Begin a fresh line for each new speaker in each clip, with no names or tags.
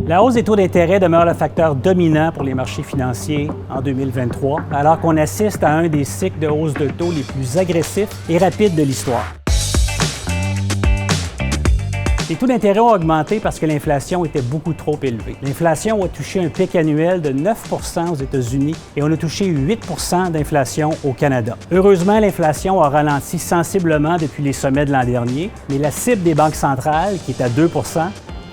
La hausse des taux d'intérêt demeure le facteur dominant pour les marchés financiers en 2023, alors qu'on assiste à un des cycles de hausse de taux les plus agressifs et rapides de l'histoire. Les taux d'intérêt ont augmenté parce que l'inflation était beaucoup trop élevée. L'inflation a touché un pic annuel de 9 % aux États-Unis et on a touché 8 % d'inflation au Canada. Heureusement, l'inflation a ralenti sensiblement depuis les sommets de l'an dernier, mais la cible des banques centrales, qui est à 2 %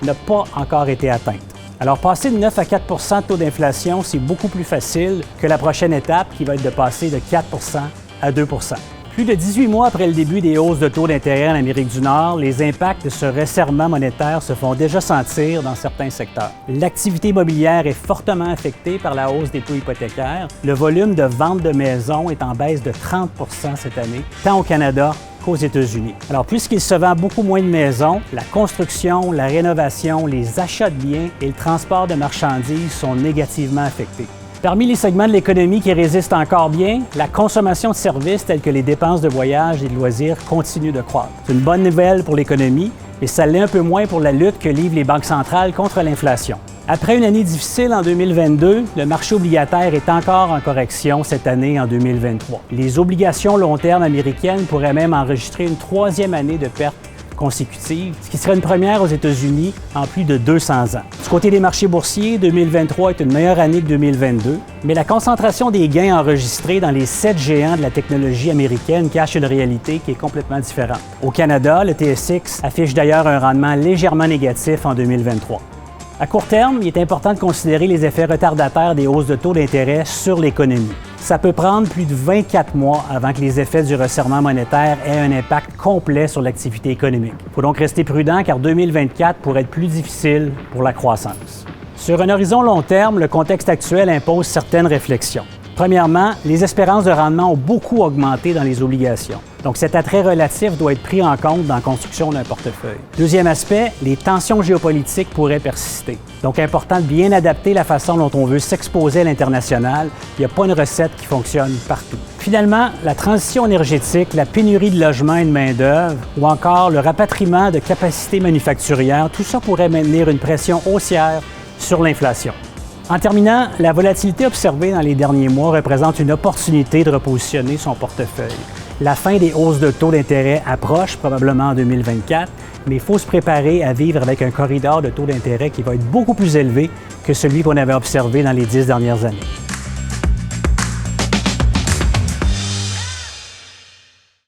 n'a pas encore été atteinte. Alors, passer de 9 à 4 % de taux d'inflation, c'est beaucoup plus facile que la prochaine étape qui va être de passer de 4 % à 2 %. Plus de 18 mois après le début des hausses de taux d'intérêt en Amérique du Nord, les impacts de ce resserrement monétaire se font déjà sentir dans certains secteurs. L'activité immobilière est fortement affectée par la hausse des taux hypothécaires. Le volume de vente de maisons est en baisse de 30 % cette année, tant au Canada qu'aux États-Unis. Alors, puisqu'il se vend beaucoup moins de maisons, la construction, la rénovation, les achats de biens et le transport de marchandises sont négativement affectés. Parmi les segments de l'économie qui résistent encore bien, la consommation de services tels que les dépenses de voyage et de loisirs continue de croître. C'est une bonne nouvelle pour l'économie, mais ça l'est un peu moins pour la lutte que livrent les banques centrales contre l'inflation. Après une année difficile en 2022, le marché obligataire est encore en correction cette année en 2023. Les obligations long terme américaines pourraient même enregistrer une troisième année de perte consécutive, ce qui serait une première aux États-Unis en plus de 200 ans. Du côté des marchés boursiers, 2023 est une meilleure année que 2022, mais la concentration des gains enregistrés dans les 7 géants de la technologie américaine cache une réalité qui est complètement différente. Au Canada, le TSX affiche d'ailleurs un rendement légèrement négatif en 2023. À court terme, il est important de considérer les effets retardataires des hausses de taux d'intérêt sur l'économie. Ça peut prendre plus de 24 mois avant que les effets du resserrement monétaire aient un impact complet sur l'activité économique. Il faut donc rester prudent car 2024 pourrait être plus difficile pour la croissance. Sur un horizon long terme, le contexte actuel impose certaines réflexions. Premièrement, les espérances de rendement ont beaucoup augmenté dans les obligations. Donc, cet attrait relatif doit être pris en compte dans la construction d'un portefeuille. Deuxième aspect, les tensions géopolitiques pourraient persister. Donc, important de bien adapter la façon dont on veut s'exposer à l'international. Il n'y a pas une recette qui fonctionne partout. Finalement, la transition énergétique, la pénurie de logements et de main-d'œuvre, ou encore le rapatriement de capacités manufacturières, tout ça pourrait maintenir une pression haussière sur l'inflation. En terminant, la volatilité observée dans les derniers mois représente une opportunité de repositionner son portefeuille. La fin des hausses de taux d'intérêt approche probablement en 2024, mais il faut se préparer à vivre avec un corridor de taux d'intérêt qui va être beaucoup plus élevé que celui qu'on avait observé dans les 10 dernières années.